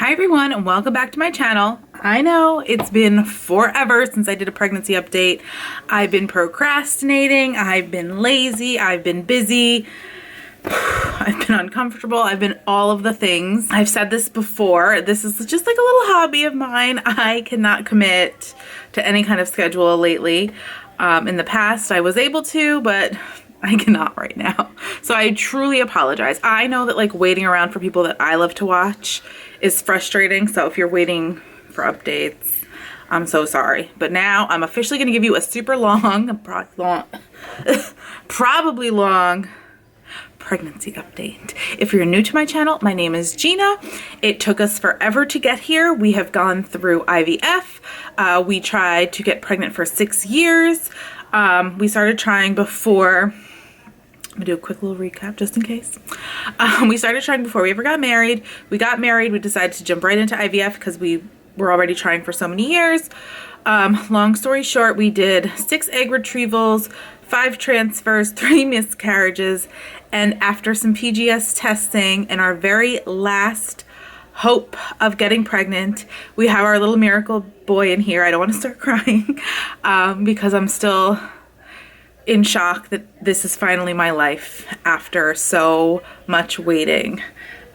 Hi everyone, and welcome back to my channel. I know it's been forever since I did a pregnancy update. I've been procrastinating, I've been lazy, I've been busy, I've been uncomfortable, I've been all of the things. I've said this before, this is just like a little hobby of mine. I cannot commit to any kind of schedule lately. In the past I was able to, but I cannot right now. So I truly apologize. I know that like waiting around for people that I love to watch is frustrating. So if you're waiting for updates, I'm so sorry. But now I'm officially going to give you a super long, probably long pregnancy update. If you're new to my channel, my name is Jeana. It took us forever to get here. We have gone through IVF. We tried to get pregnant for 6 years. We started trying before. I'm gonna do a quick little recap just in case. We started trying before we ever got married. We got married, we decided to jump right into IVF because we were already trying for so many years. Long story short, we did 6 egg retrievals, 5 transfers, 3 miscarriages, and after some PGS testing and our very last hope of getting pregnant, we have our little miracle boy in here. I don't want to start crying because I'm still in shock that this is finally my life after so much waiting.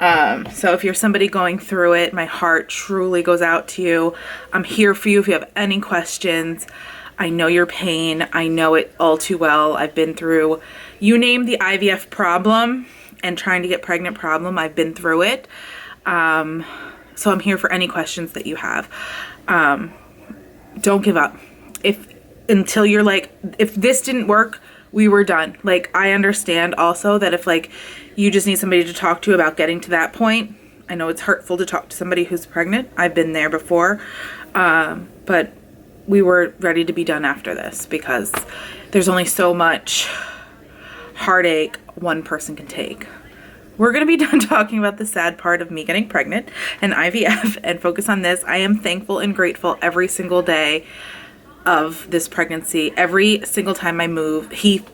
So if you're somebody going through it, my heart truly goes out to you. I'm here for you if you have any questions. I know your pain. I know it all too well. I've been through, you name the IVF problem and trying to get pregnant problem, I've been through it. So I'm here for any questions that you have. Don't give up. Until you're like, if this didn't work, we were done. Like, I understand also that if like you just need somebody to talk to about getting to that point. I know it's hurtful to talk to somebody who's pregnant. I've been there before. But we were ready to be done after this because there's only so much heartache one person can take. We're going to be done talking about the sad part of me getting pregnant and IVF and focus on this. I am thankful and grateful every single day of this pregnancy. Every single time I move,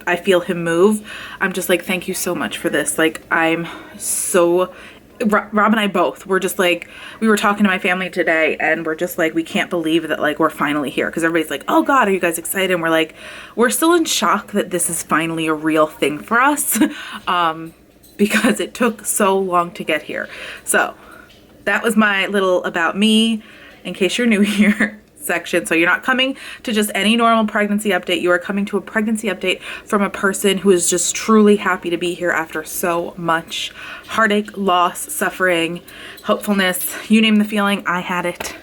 I feel him move. I'm just like, thank you so much for this. Like, I'm so, Rob and I both, we're just like, we were talking to my family today and we're just like, we can't believe that like we're finally here. Cause everybody's like, oh God, are you guys excited? And we're like, we're still in shock that this is finally a real thing for us. Because it took so long to get here. So that was my little about me, in case you're new here, section. So you're not coming to just any normal pregnancy update. You are coming to a pregnancy update from a person who is just truly happy to be here after so much heartache, loss, suffering, hopefulness. You name the feeling, I had it.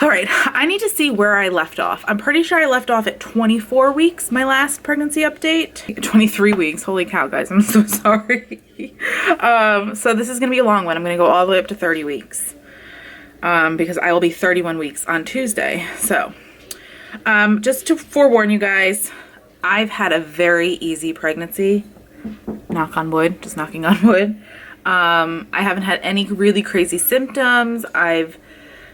All right, I need to see where I left off. I'm pretty sure I left off at 24 weeks, my last pregnancy update. 23 weeks, holy cow, guys, I'm so sorry. So this is gonna be a long one. I'm gonna go all the way up to 30 weeks because I will be 31 weeks on Tuesday. So just to forewarn you guys, I've had a very easy pregnancy. Knock on wood, just knocking on wood. I haven't had any really crazy symptoms.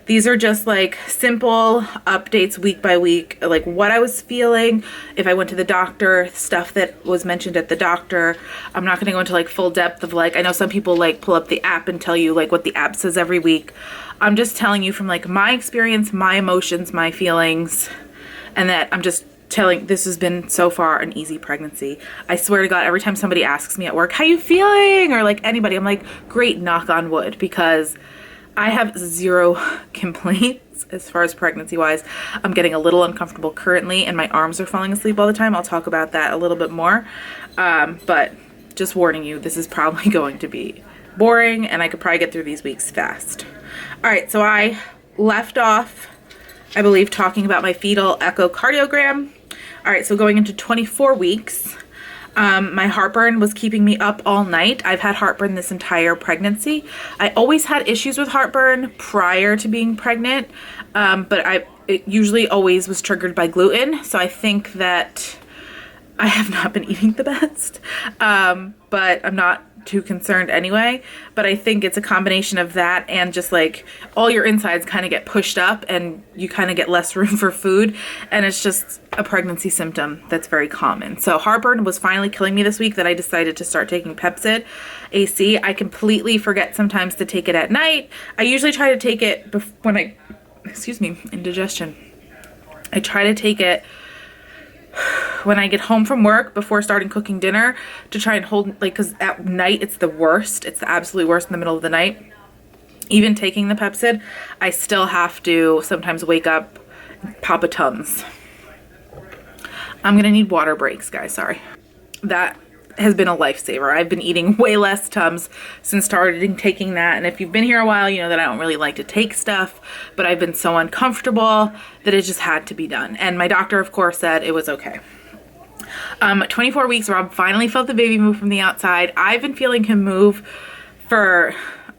These are just like simple updates week by week, like what I was feeling, if I went to the doctor, stuff that was mentioned at the doctor. I'm not gonna go into like full depth of like, I know some people like pull up the app and tell you like what the app says every week. I'm just telling you from like my experience, my emotions, my feelings, and that I'm just telling, this has been so far an easy pregnancy. I swear to God, every time somebody asks me at work, how you feeling? Or like anybody, I'm like, great, knock on wood, because I have 0 complaints as far as pregnancy wise. I'm getting a little uncomfortable currently and my arms are falling asleep all the time. I'll talk about that a little bit more. But just warning you, this is probably going to be boring and I could probably get through these weeks fast. All right, so I left off, I believe, talking about my fetal echocardiogram. All right, so going into 24 weeks, my heartburn was keeping me up all night. I've had heartburn this entire pregnancy. I always had issues with heartburn prior to being pregnant, but it usually always was triggered by gluten. So I think that I have not been eating the best, but I'm not too concerned anyway, but I think it's a combination of that and just like all your insides kind of get pushed up and you kind of get less room for food, and it's just a pregnancy symptom that's very common. So heartburn was finally killing me this week that I decided to start taking Pepcid AC. I completely forget sometimes to take it at night. I usually try to take it indigestion. I try to take it when I get home from work before starting cooking dinner to try and hold, like, because at night it's the worst. It's the absolute worst in the middle of the night. Even taking the Pepcid, I still have to sometimes wake up and pop a Tums. I'm gonna need water breaks, guys, sorry. That has been a lifesaver. I've been eating way less Tums since starting taking that, and if you've been here a while, you know that I don't really like to take stuff, but I've been so uncomfortable that it just had to be done. And my doctor, of course, said it was okay. 24 weeks, Rob finally felt the baby move from the outside. I've been feeling him move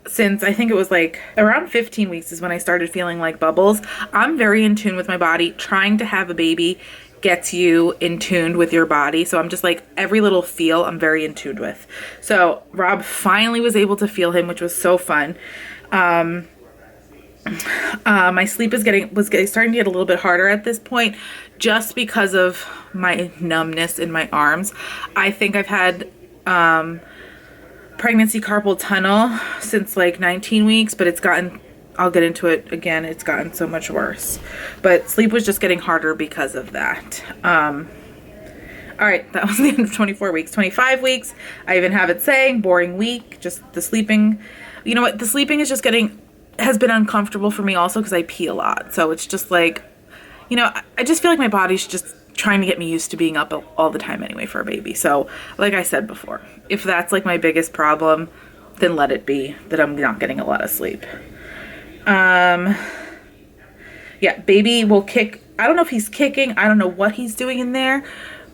since I think it was like around 15 weeks is when I started feeling like bubbles. I'm very in tune with my body. Trying to have a baby gets you in tune with your body. So I'm just like every little feel I'm very in tune with. So Rob finally was able to feel him, which was so fun. My sleep was starting to get a little bit harder at this point just because of my numbness in my arms. I think I've had pregnancy carpal tunnel since like 19 weeks, but it's gotten, I'll get into it again, it's gotten so much worse. But sleep was just getting harder because of that. All right, that was the end of 24 weeks. 25 weeks, I even have it saying, boring week, just the sleeping. You know what, the sleeping is just has been uncomfortable for me also because I pee a lot. So it's just like, you know, I just feel like my body's just trying to get me used to being up all the time anyway for a baby. So like I said before, if that's like my biggest problem, then let it be that I'm not getting a lot of sleep. Yeah, baby will kick. I don't know if he's kicking. I don't know what he's doing in there,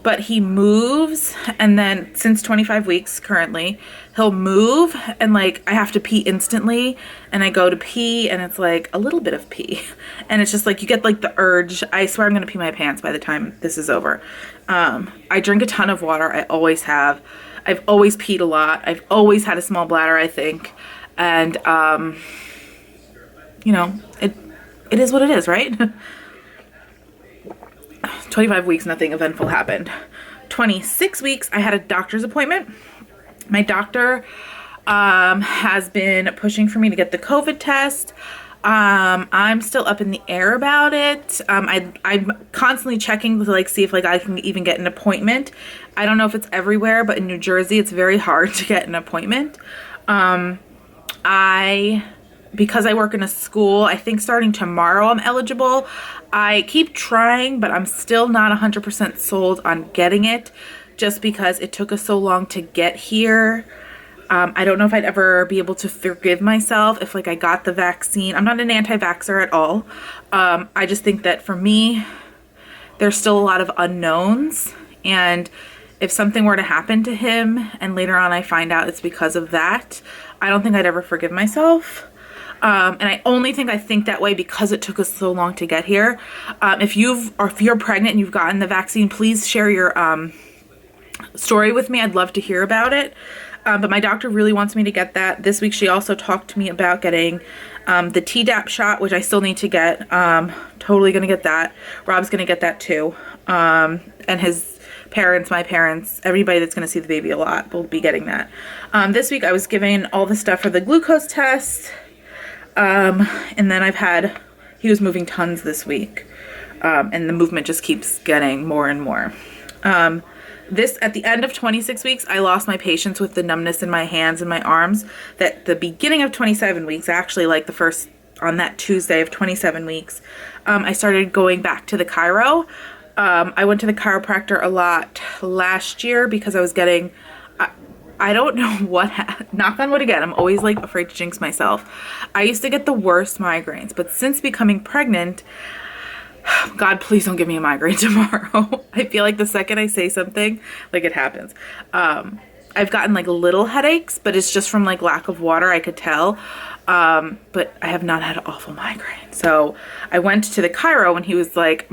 but he moves. And then since 25 weeks currently, he'll move and like I have to pee instantly, and I go to pee and it's like a little bit of pee. And it's just like you get like the urge. I swear I'm going to pee my pants by the time this is over. I drink a ton of water. I always have. I've always peed a lot. I've always had a small bladder, I think. And, you know, it is what it is, right? 25 weeks, nothing eventful happened. 26 weeks, I had a doctor's appointment. My doctor has been pushing for me to get the COVID test. I'm still up in the air about it. I'm constantly checking to like see if like I can even get an appointment. I don't know if it's everywhere, but in New Jersey, it's very hard to get an appointment. Because I work in a school, I think starting tomorrow I'm eligible. I keep trying, but I'm still not 100% sold on getting it just because it took us so long to get here. I don't know if I'd ever be able to forgive myself if like I got the vaccine. I'm not an anti-vaxxer at all. I just think that for me, there's still a lot of unknowns, and if something were to happen to him and later on I find out it's because of that, I don't think I'd ever forgive myself. And I only think I think that way because it took us so long to get here. If you're pregnant and you've gotten the vaccine, please share your story with me. I'd love to hear about it. But my doctor really wants me to get that. This week she also talked to me about getting the Tdap shot, which I still need to get. Totally gonna get that. Rob's gonna get that too. And his parents, my parents, everybody that's gonna see the baby a lot will be getting that. This week I was given all the stuff for the glucose test. And then he was moving tons this week. And the movement just keeps getting more and more. At the end of 26 weeks, I lost my patience with the numbness in my hands and my arms. That the beginning of 27 weeks, actually like on that Tuesday of 27 weeks, I started going back to the chiro. I went to the chiropractor a lot last year because I was getting, I don't know what, knock on wood again, I'm always like afraid to jinx myself. I used to get the worst migraines, but since becoming pregnant, God, please don't give me a migraine tomorrow. I feel like the second I say something, like it happens. I've gotten like little headaches, but it's just from like lack of water, I could tell. But I have not had an awful migraine. So I went to the chiro and he was like,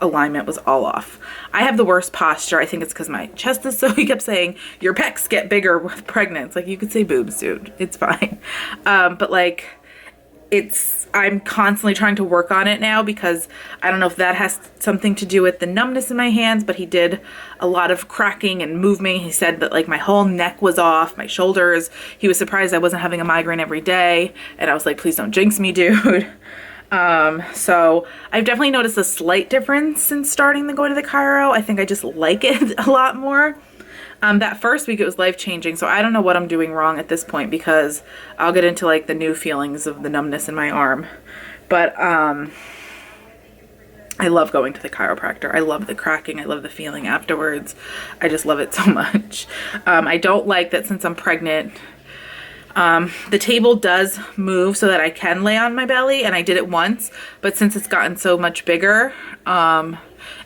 alignment was all off. I have the worst posture. I think it's because my chest is so, he kept saying, your pecs get bigger with pregnant. It's like, you could say boobs, dude. It's fine. But like, I'm constantly trying to work on it now because I don't know if that has something to do with the numbness in my hands, but he did a lot of cracking and moving. He said that like my whole neck was off, my shoulders. He was surprised I wasn't having a migraine every day. And I was like, please don't jinx me, dude. So I've definitely noticed a slight difference since starting to go to the chiro. I think I just like it a lot more. That first week it was life-changing, so I don't know what I'm doing wrong at this point because I'll get into like the new feelings of the numbness in my arm. But I love going to the chiropractor. I love the cracking. I love the feeling afterwards. I just love it so much. I don't like that since I'm pregnant, the table does move so that I can lay on my belly, and I did it once, but since it's gotten so much bigger,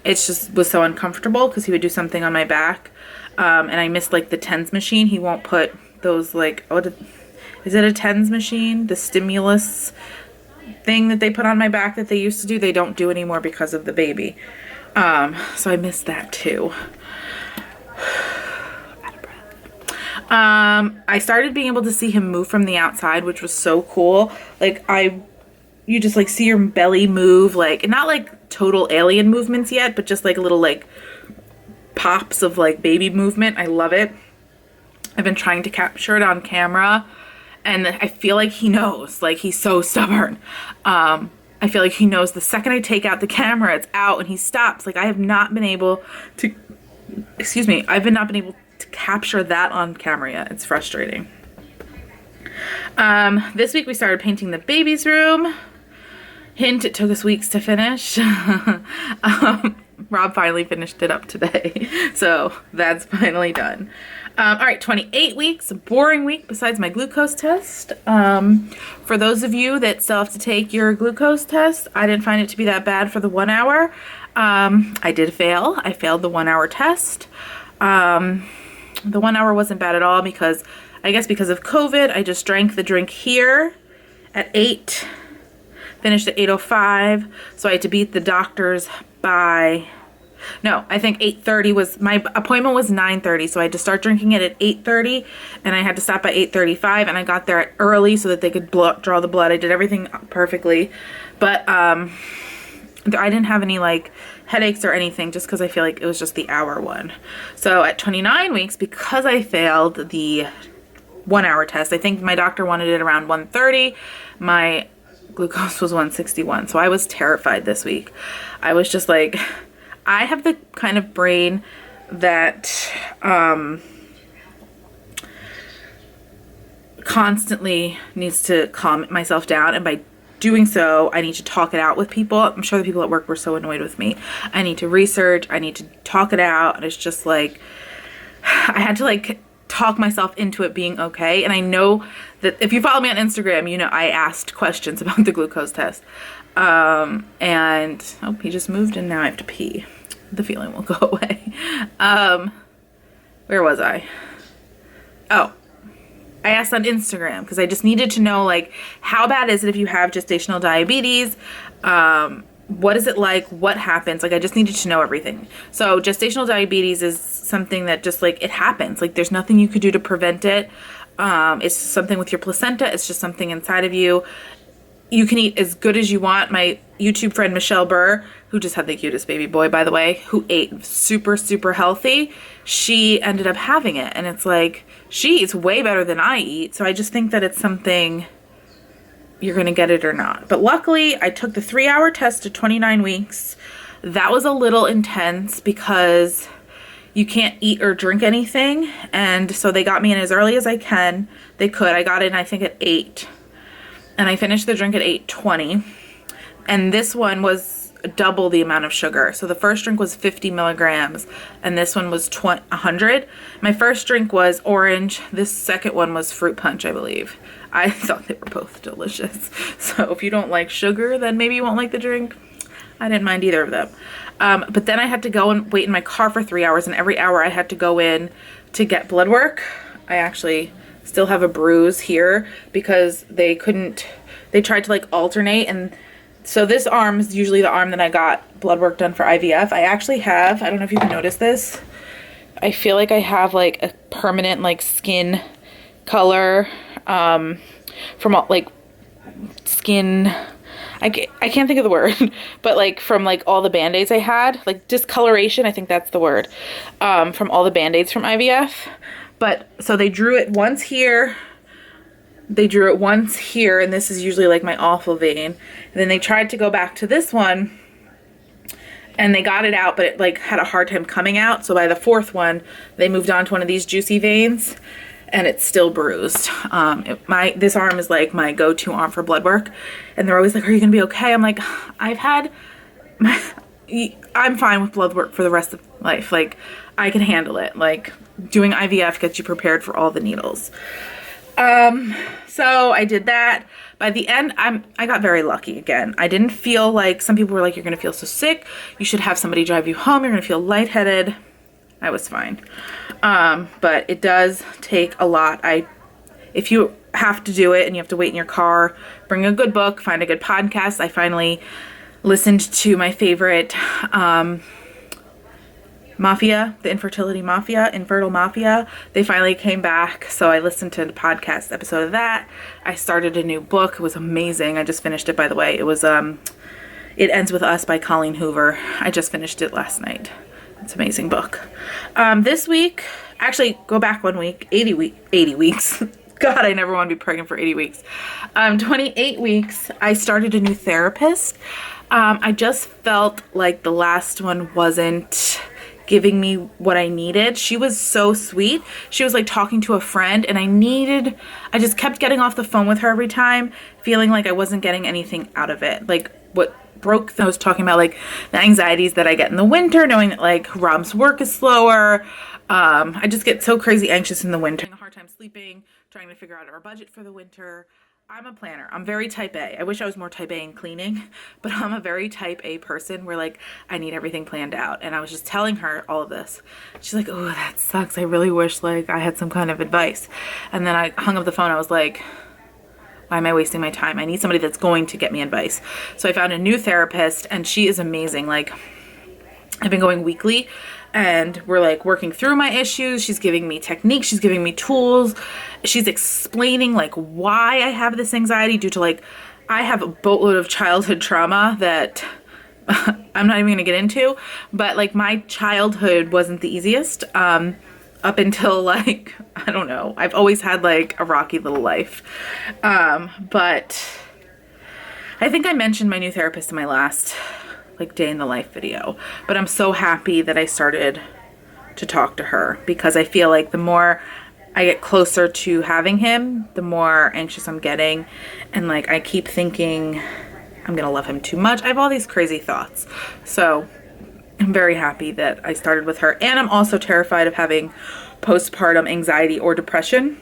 it's just was so uncomfortable because he would do something on my back. And I missed like the TENS machine. He won't put those like, is it a TENS machine? The stimulus thing that they put on my back that they used to do, they don't do anymore because of the baby. So I missed that too. Out of breath. I started being able to see him move from the outside, which was so cool. Like you just like see your belly move, like not like total alien movements yet, but just like a little like pops of like baby movement. I love it. I've been trying to capture it on camera and I feel like he knows, like he's so stubborn. I feel like he knows the second I take out the camera, it's out and he stops. Like I have not been able to, I've not been able to capture that on camera yet. It's frustrating. This week we started painting the baby's room. Hint, it took us weeks to finish. Rob finally finished it up today. So that's finally done. All right, 28 weeks, a boring week besides my glucose test. For those of you that still have to take your glucose test, I didn't find it to be that bad for the 1 hour. I did fail. I failed the 1 hour test. The 1 hour wasn't bad at all because I guess because of COVID, I just drank the drink here at 8, finished at 8:05. So I had to beat the doctors by, no, I think 8:30 was, my appointment was 9:30. So I had to start drinking it at 8:30 and I had to stop by 8:35 and I got there early so that they could draw the blood. I did everything perfectly, but I didn't have any like headaches or anything just because I feel like it was just the hour one. So at 29 weeks, because I failed the 1 hour test, I think my doctor wanted it around 1:30. My glucose was 161. So I was terrified this week. I was just like, I have the kind of brain that constantly needs to calm myself down, and by doing so, I need to talk it out with people. I'm sure the people at work were so annoyed with me. I need to research, I need to talk it out, and it's just like, I had to like talk myself into it being okay. And I know that if you follow me on Instagram, you know I asked questions about the glucose test. And oh, he just moved and now I have to pee. The feeling will go away. Where was I? Oh, I asked on Instagram because I just needed to know, like, how bad is it if you have gestational diabetes? What is it like? What happens? Like, I just needed to know everything. So gestational diabetes is something that just like, it happens. Like there's nothing you could do to prevent it. It's something with your placenta. It's just something inside of you. You can eat as good as you want. My YouTube friend, Michelle Burr, who just had the cutest baby boy, by the way, who ate super, super healthy, she ended up having it. And it's like, she eats way better than I eat. So I just think that it's something, you're going to get it or not. But luckily, I took the 3 hour test at 29 weeks. That was a little intense because you can't eat or drink anything. And so they got me in as early as they could. I got in, I think, at 8. And I finished the drink at 8:20. And this one was double the amount of sugar. So the first drink was 50 milligrams and this one was 100. My first drink was orange. This second one was fruit punch, I believe. I thought they were both delicious. So if you don't like sugar, then maybe you won't like the drink. I didn't mind either of them. But then I had to go and wait in my car for 3 hours, and every hour I had to go in to get blood work. I actually still have a bruise here because they tried to like alternate, and So this arm is usually the arm that I got blood work done for IVF. I actually have, I don't know if you can notice this, I feel like I have like a permanent like skin color from like skin, I can't think of the word, but like from like all the band-aids I had, like discoloration, I think that's the word, from all the band-aids from IVF. But so they drew it once here, they drew it once here, and this is usually like my awful vein. And then they tried to go back to this one and they got it out, but it like had a hard time coming out. So by the fourth one, they moved on to one of these juicy veins, and it's still bruised. This arm is like my go-to arm for blood work, and they're always like, "Are you gonna be okay?" I'm like, I'm fine with blood work for the rest of life. Like, I can handle it. Like, doing IVF gets you prepared for all the needles. So I did that. By the end, I got very lucky again. I didn't feel like, some people were like, "You're gonna feel so sick. You should have somebody drive you home. You're gonna feel lightheaded." I was fine. But it does take a lot. If you have to do it and you have to wait in your car, bring a good book, find a good podcast. I finally listened to my favorite, Mafia, the Infertility Mafia, Infertile Mafia. They finally came back, so I listened to the podcast episode of that. I started a new book. It was amazing. I just finished it, by the way. It was, It Ends With Us by Colleen Hoover. I just finished it last night. It's an amazing book. This week, actually, go back 1 week, 80 weeks. God, I never want to be pregnant for 80 weeks. 28 weeks, I started a new therapist. I just felt like the last one wasn't giving me what I needed. She was so sweet. She was like talking to a friend, and I just kept getting off the phone with her every time, feeling like I wasn't getting anything out of it. Like, what I was talking about, like the anxieties that I get in the winter, knowing that like Rob's work is slower. I just get so crazy anxious in the winter. Having a hard time sleeping, trying to figure out our budget for the winter. I'm a planner. I'm very type A. I wish I was more type A in cleaning, but I'm a very type A person where like I need everything planned out. And I was just telling her all of this. She's like, "Oh, that sucks. I really wish like I had some kind of advice." And then I hung up the phone. I was like, why am I wasting my time? I need somebody that's going to get me advice. So I found a new therapist, and she is amazing. Like, I've been going weekly, and we're like working through my issues. She's giving me techniques. She's giving me tools. She's explaining like why I have this anxiety due to like, I have a boatload of childhood trauma that I'm not even going to get into, but like my childhood wasn't the easiest. Up until like, I don't know, I've always had like a rocky little life. But I think I mentioned my new therapist in my last like day in the life video, but I'm so happy that I started to talk to her, because I feel like the more I get closer to having him, the more anxious I'm getting. And like, I keep thinking I'm gonna love him too much. I have all these crazy thoughts. So I'm very happy that I started with her. And I'm also terrified of having postpartum anxiety or depression.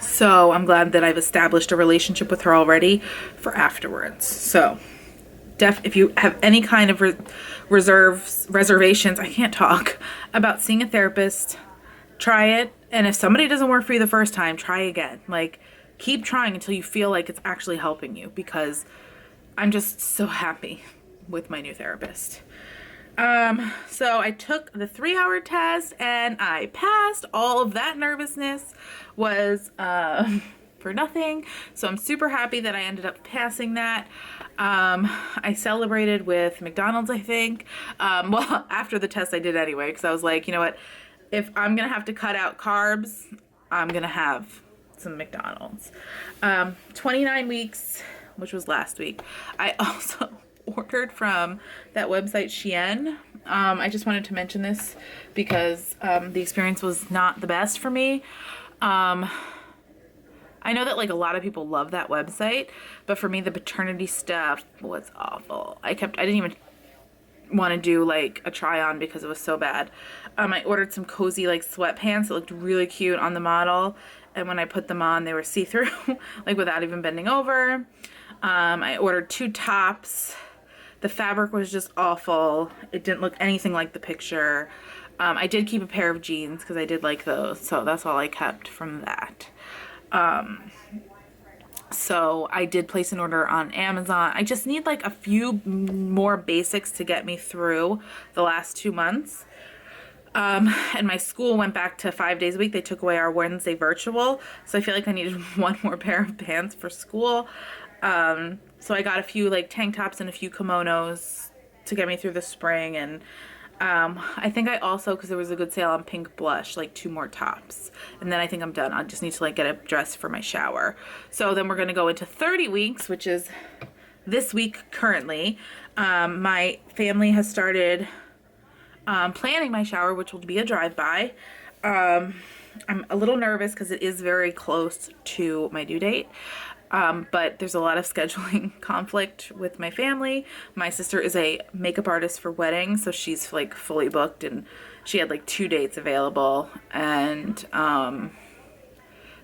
So I'm glad that I've established a relationship with her already for afterwards. So if you have any kind of reservations, I can't talk, about seeing a therapist, try it. And if somebody doesn't work for you the first time, try again. Like, keep trying until you feel like it's actually helping you, because I'm just so happy with my new therapist. So I took the 3-hour test and I passed. All of that nervousness was for nothing. So I'm super happy that I ended up passing that. I celebrated with McDonald's, I think. Well, after the test I did anyway, because I was like, you know what? If I'm going to have to cut out carbs, I'm going to have some McDonald's. 29 weeks, which was last week. I also ordered from that website Shein. I just wanted to mention this because the experience was not the best for me. I know that like a lot of people love that website, but for me the paternity stuff was awful. I didn't even want to do like a try on because it was so bad. I ordered some cozy like sweatpants that looked really cute on the model, and when I put them on they were see-through like without even bending over. I ordered 2 tops. The fabric was just awful. It didn't look anything like the picture. I did keep a pair of jeans because I did like those, so that's all I kept from that. So I did place an order on Amazon. I just need like a few more basics to get me through the last 2 months. And my school went back to 5 days a week. They took away our Wednesday virtual. So I feel like I needed one more pair of pants for school. So I got a few like tank tops and a few kimonos to get me through the spring. And I think I also, because there was a good sale on pink blush, like 2 more tops. And then I think I'm done. I just need to like get a dress for my shower. So then we're going to go into 30 weeks, which is this week currently. My family has started planning my shower, which will be a drive-by. I'm a little nervous because it is very close to my due date. But there's a lot of scheduling conflict with my family. My sister is a makeup artist for weddings, so she's like fully booked, and she had like 2 dates available. And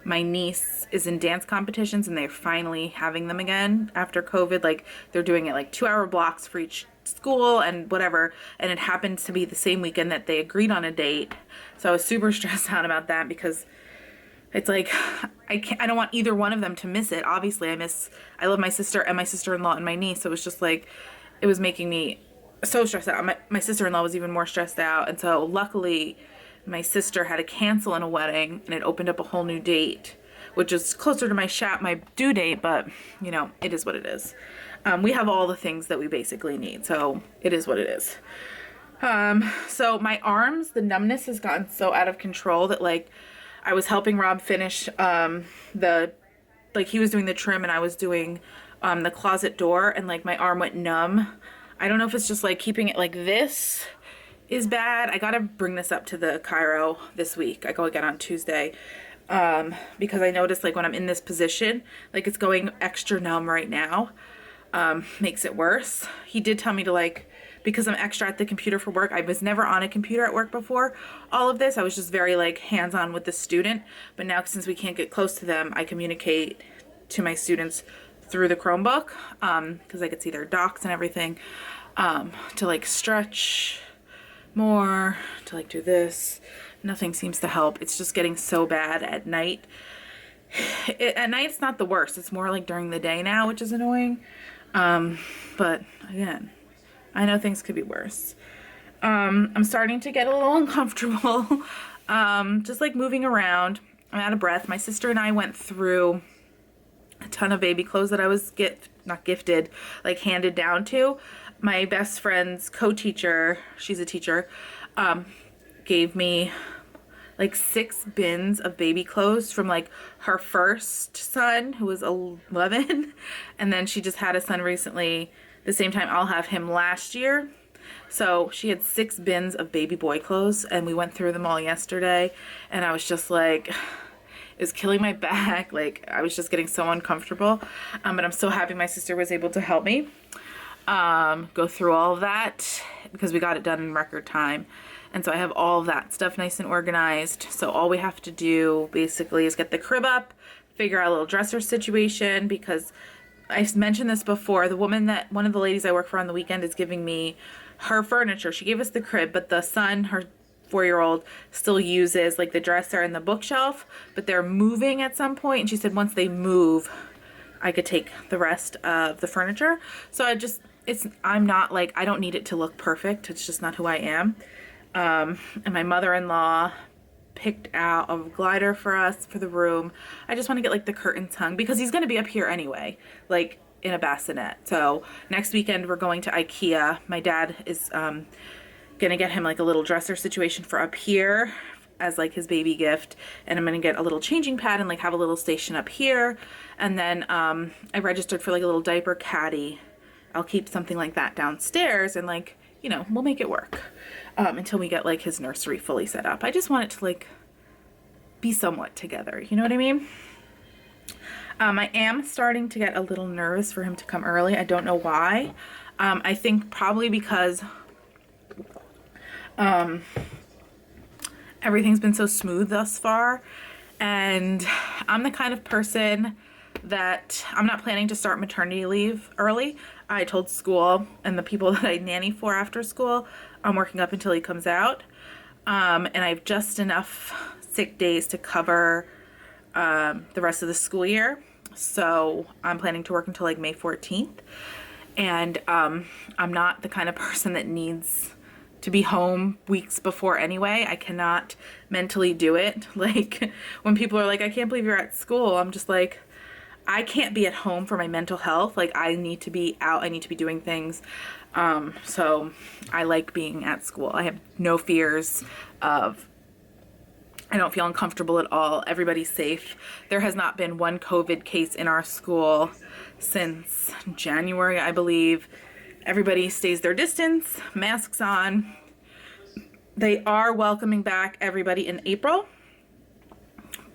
my niece is in dance competitions, and they're finally having them again after COVID. Like they're doing it like 2-hour blocks for each school and whatever, and it happened to be the same weekend that they agreed on a date. So I was super stressed out about that because it's like I don't want either one of them to miss it. Obviously I love my sister and my sister-in-law and my niece, so it was just like it was making me so stressed out. My sister-in-law was even more stressed out, and so luckily my sister had to cancel in a wedding, and it opened up a whole new date, which is closer to my due date, but you know, it is what it is. We have all the things that we basically need, so it is what it is. So my arms, the numbness has gotten so out of control that like I was helping Rob finish he was doing the trim and I was doing the closet door, and like my arm went numb. I don't know if it's just like keeping it like this is bad. I gotta bring this up to the chiro this week. I go again on Tuesday. Because I noticed like when I'm in this position, like it's going extra numb right now. Makes it worse. He did tell me to like, because I'm extra at the computer for work, I was never on a computer at work before all of this. I was just very like hands-on with the student. But now since we can't get close to them, I communicate to my students through the Chromebook, because I could see their docs and everything, to like stretch more, to like do this. Nothing seems to help. It's just getting so bad at night. At night it's not the worst. It's more like during the day now, which is annoying. But again, I know things could be worse. I'm starting to get a little uncomfortable. Just like moving around. I'm out of breath. My sister and I went through a ton of baby clothes that I was not gifted, like handed down to. My best friend's co-teacher, she's a teacher, gave me like 6 bins of baby clothes from like her first son, who was 11, and then she just had a son recently, the same time I'll have him last year. So she had 6 bins of baby boy clothes, and we went through them all yesterday, and I was just like, it was killing my back. Like I was just getting so uncomfortable. But I'm so happy my sister was able to help me go through all of that, because we got it done in record time. And so I have all of that stuff nice and organized. So all we have to do basically is get the crib up, figure out a little dresser situation, because I've mentioned this before. One of the ladies I work for on the weekend is giving me her furniture. She gave us the crib, but the son, her 4-year-old, still uses like the dresser and the bookshelf, but they're moving at some point. And she said once they move, I could take the rest of the furniture. So I'm not like, I don't need it to look perfect. It's just not who I am. And my mother-in-law picked out a glider for us for the room. I just want to get like the curtains hung, because he's going to be up here anyway, like in a bassinet. So next weekend we're going to IKEA. My dad is going to get him like a little dresser situation for up here as like his baby gift, and I'm going to get a little changing pad and like have a little station up here. And then I registered for like a little diaper caddy. I'll keep something like that downstairs, and like, you know, we'll make it work until we get like his nursery fully set up. I just want it to like be somewhat together. You know what I mean? I am starting to get a little nervous for him to come early. I don't know why. I think probably because everything's been so smooth thus far. And I'm the kind of person that I'm not planning to start maternity leave early. I told school and the people that I nanny for after school, I'm working up until he comes out. And I have just enough sick days to cover the rest of the school year. So I'm planning to work until like May 14th. And I'm not the kind of person that needs to be home weeks before anyway. I cannot mentally do it. Like when people are like, I can't believe you're at school, I'm just like, I can't be at home for my mental health. Like I need to be out, I need to be doing things. So I like being at school. I have no fears of, I don't feel uncomfortable at all. Everybody's safe. There has not been one COVID case in our school since January, I believe. Everybody stays their distance, masks on. They are welcoming back everybody in April,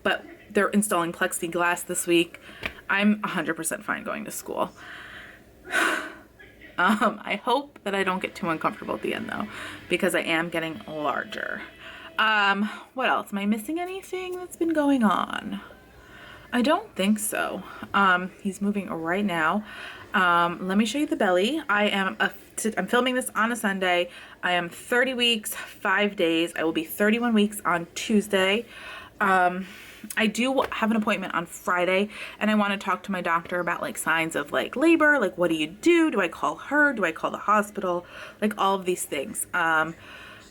but they're installing plexiglass this week. I'm 100% fine going to school. I hope that I don't get too uncomfortable at the end though, because I am getting larger. What else? Am I missing anything that's been going on? I don't think so. He's moving right now. Let me show you the belly. I'm filming this on a Sunday. I am 30 weeks, 5 days. I will be 31 weeks on Tuesday. I do have an appointment on Friday, and I want to talk to my doctor about like signs of like labor. Like, what do you do? Do I call her? Do I call the hospital? Like all of these things.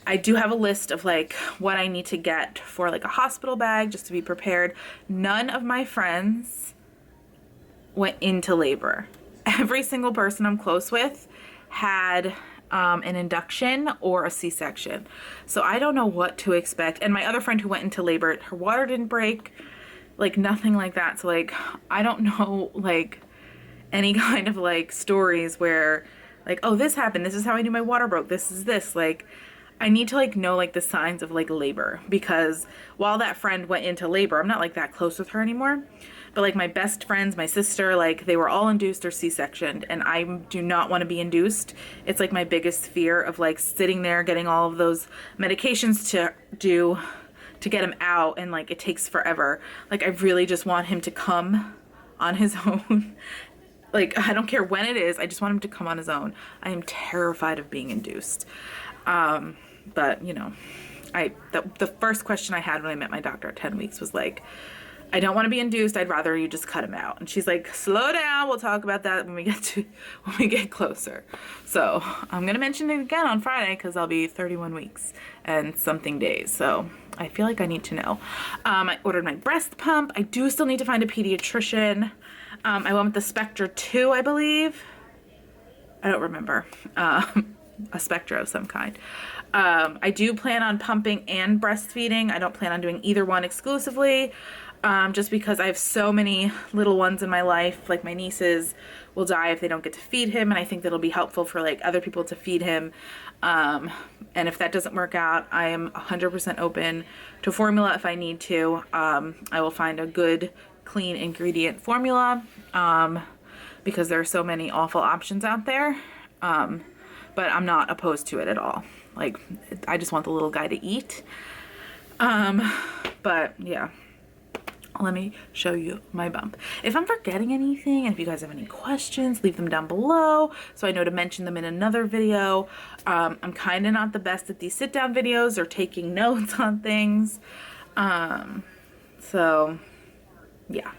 I do have a list of like what I need to get for like a hospital bag just to be prepared. None of my friends went into labor. Every single person I'm close with had an induction or a C-section. So I don't know what to expect. And my other friend who went into labor, her water didn't break, like nothing like that. So like, I don't know like any kind of like stories where like, oh, this happened. This is how I knew my water broke. This is this. Like, I need to like know like the signs of like labor, because while that friend went into labor, I'm not like that close with her anymore. But like my best friends, my sister, like they were all induced or C-sectioned, and I do not want to be induced. It's like my biggest fear of like sitting there getting all of those medications to get him out, and like it takes forever. Like I really just want him to come on his own. Like I don't care when it is, I just want him to come on his own. I am terrified of being induced. But you know, the first question I had when I met my doctor at 10 weeks was like, I don't want to be induced. I'd rather you just cut him out. And she's like, slow down. We'll talk about that when we get closer. So I'm going to mention it again on Friday, because I'll be 31 weeks and something days. So I feel like I need to know. I ordered my breast pump. I do still need to find a pediatrician. I went with the Spectra 2, I believe. I don't remember. A Spectra of some kind. I do plan on pumping and breastfeeding. I don't plan on doing either one exclusively, just because I have so many little ones in my life. Like my nieces will die if they don't get to feed him, and I think that'll be helpful for like other people to feed him. And if that doesn't work out, I am 100% open to formula if I need to. I will find a good, clean ingredient formula, because there are so many awful options out there. But I'm not opposed to it at all. Like, I just want the little guy to eat. But yeah, let me show you my bump. If I'm forgetting anything, and if you guys have any questions, leave them down below so I know to mention them in another video. I'm kind of not the best at these sit down videos or taking notes on things. So yeah.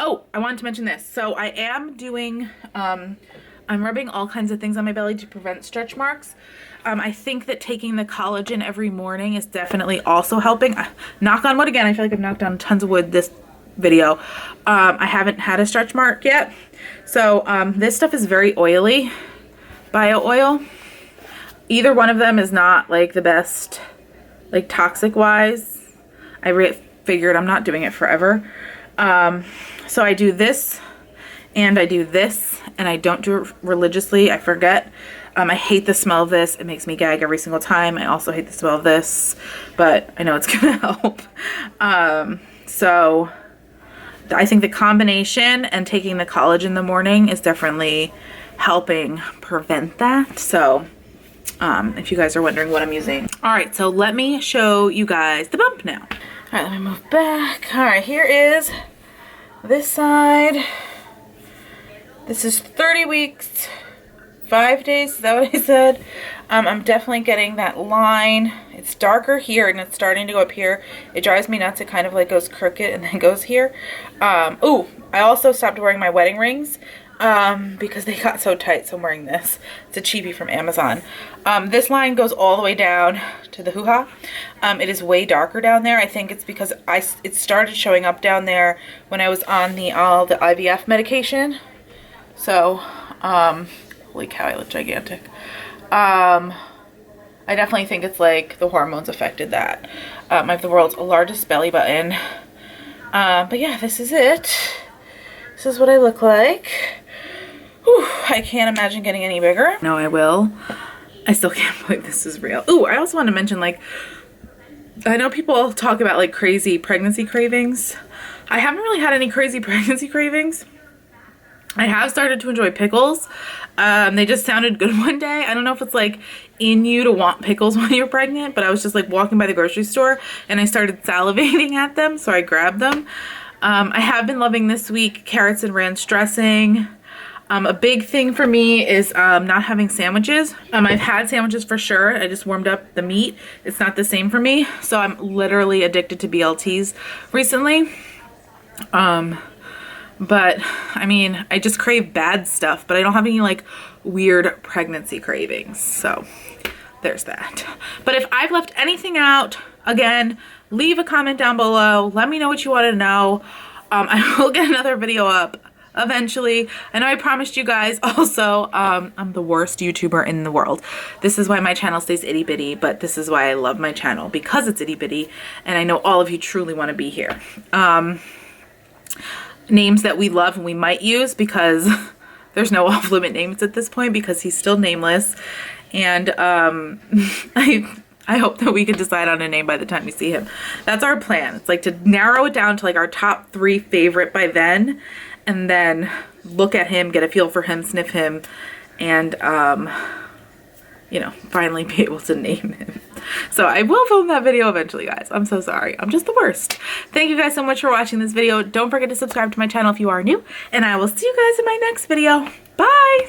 Oh, I wanted to mention this. So I am doing, I'm rubbing all kinds of things on my belly to prevent stretch marks. I think that taking the collagen every morning is definitely also helping. Knock on wood again. I feel like I've knocked down tons of wood this video. I haven't had a stretch mark yet. So this stuff is very oily, bio oil. Either one of them is not like the best, like toxic wise. I figured I'm not doing it forever. So I do this and I do this, and I don't do it religiously. I forget. I hate the smell of this. It makes me gag every single time. I also hate the smell of this, but I know it's gonna help. So I think the combination and taking the collagen in the morning is definitely helping prevent that. So if you guys are wondering what I'm using. All right, so let me show you guys the bump now. All right, let me move back. All right, here is this side. This is 30 weeks, 5 days, is that what I said? I'm definitely getting that line. It's darker here and it's starting to go up here. It drives me nuts. It kind of like goes crooked and then goes here. Ooh, I also stopped wearing my wedding rings because they got so tight, so I'm wearing this. It's a cheapie from Amazon. This line goes all the way down to the hoo-ha. It is way darker down there. I think it's because it started showing up down there when I was on the IVF medication. So, holy cow, I look gigantic. I definitely think it's like the hormones affected that. I have the world's largest belly button. But yeah, this is it. This is what I look like. Whew, I can't imagine getting any bigger. No, I will. I still can't believe this is real. Ooh, I also want to mention, like, I know people talk about like crazy pregnancy cravings. I haven't really had any crazy pregnancy cravings. I have started to enjoy pickles. They just sounded good one day. I don't know if it's like in you to want pickles when you're pregnant, but I was just like walking by the grocery store and I started salivating at them, so I grabbed them. I have been loving this week carrots and ranch dressing. A big thing for me is not having sandwiches. I've had sandwiches for sure. I just warmed up the meat. It's not the same for me. So I'm literally addicted to BLTs recently. But I mean, I just crave bad stuff, but I don't have any like weird pregnancy cravings. So there's that. But if I've left anything out, again, leave a comment down below. Let me know what you want to know. I will get another video up eventually. I know I promised you guys also. I'm the worst YouTuber in the world. This is why my channel stays itty bitty, but this is why I love my channel, because it's itty bitty and I know all of you truly want to be here. Names that we love and we might use, because there's no off limit names at this point because he's still nameless. And I hope that we can decide on a name by the time you see him. That's our plan. It's like to narrow it down to like our top 3 favorite by then, and then look at him, get a feel for him, sniff him, and you know, finally be able to name him. So I will film that video eventually, guys. I'm so sorry. I'm just the worst. Thank you guys so much for watching this video. Don't forget to subscribe to my channel if you are new, and I will see you guys in my next video. Bye!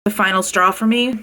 the final straw for me.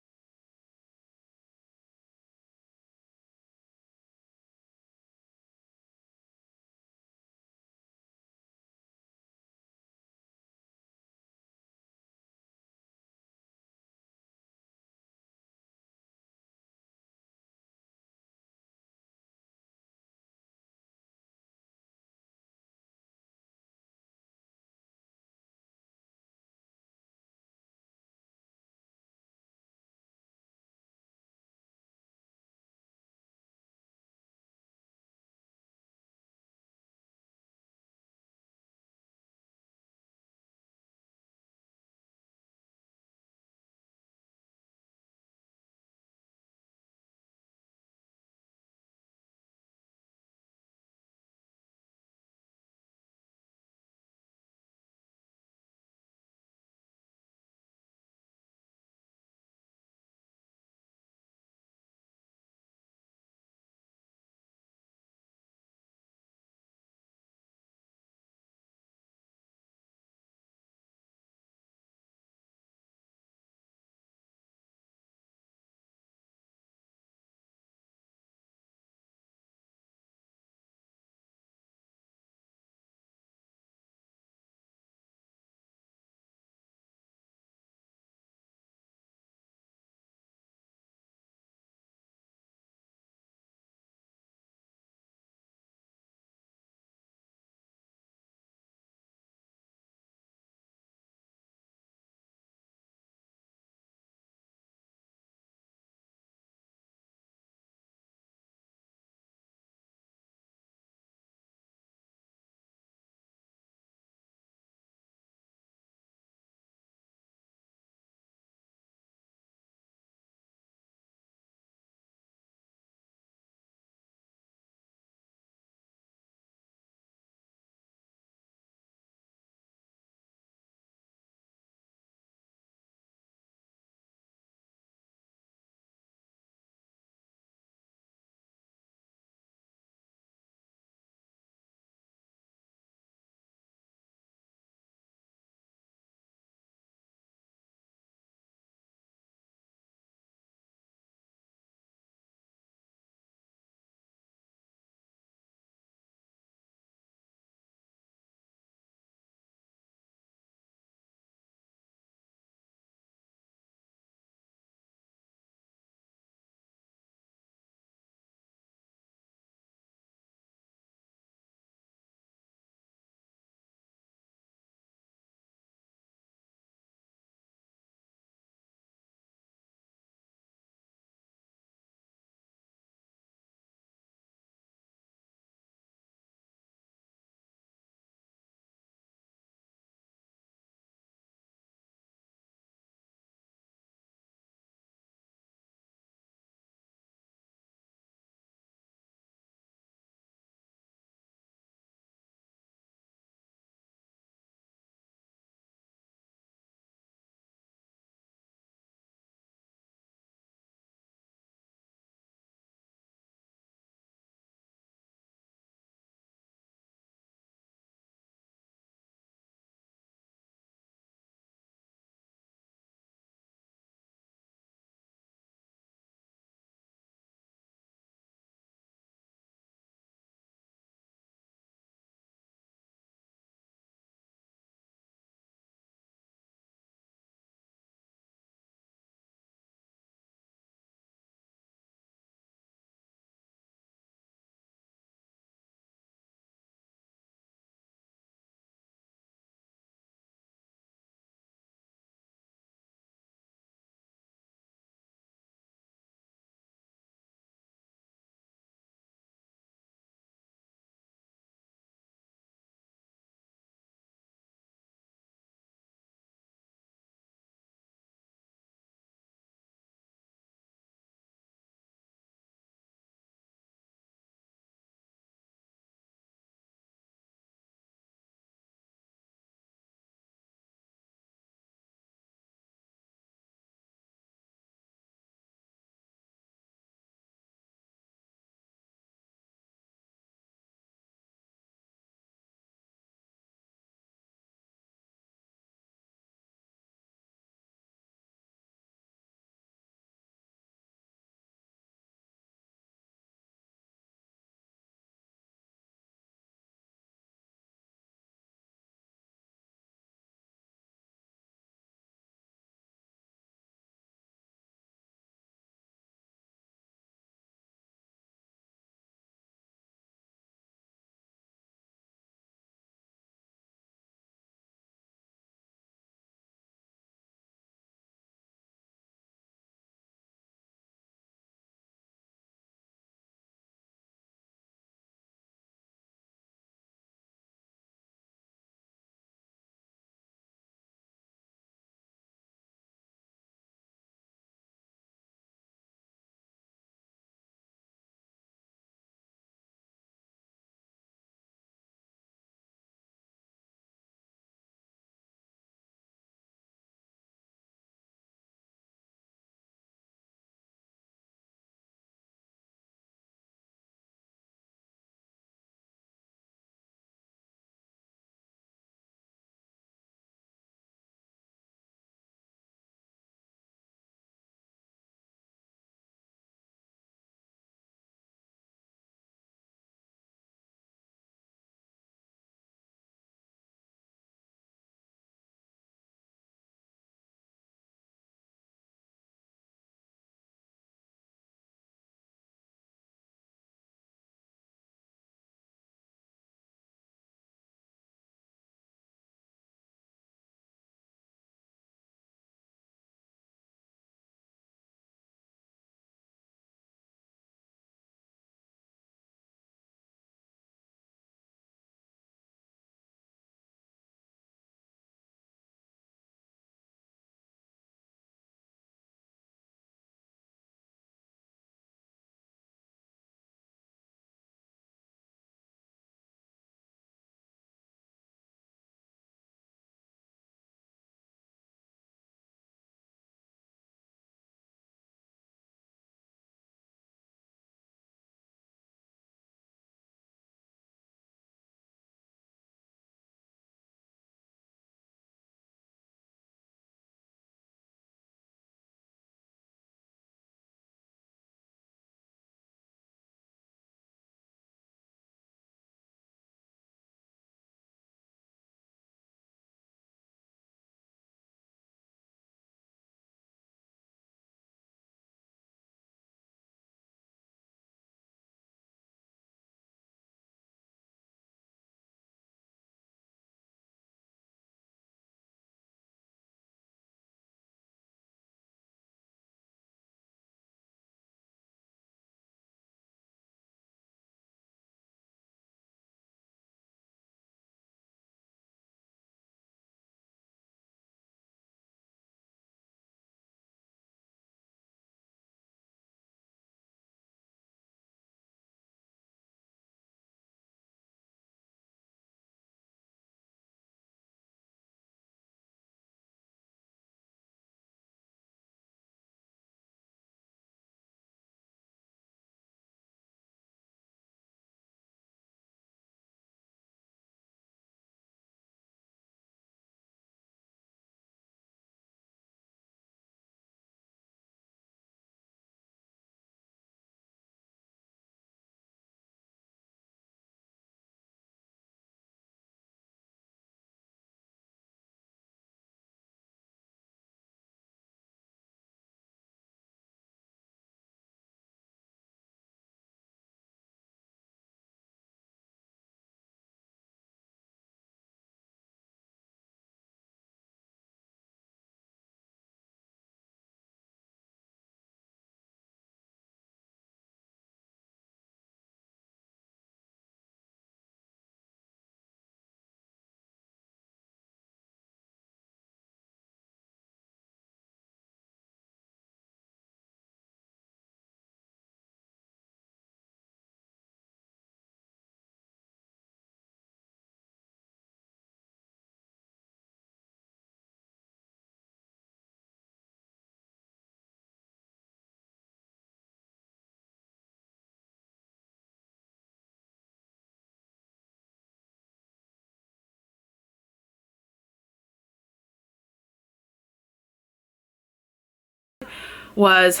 was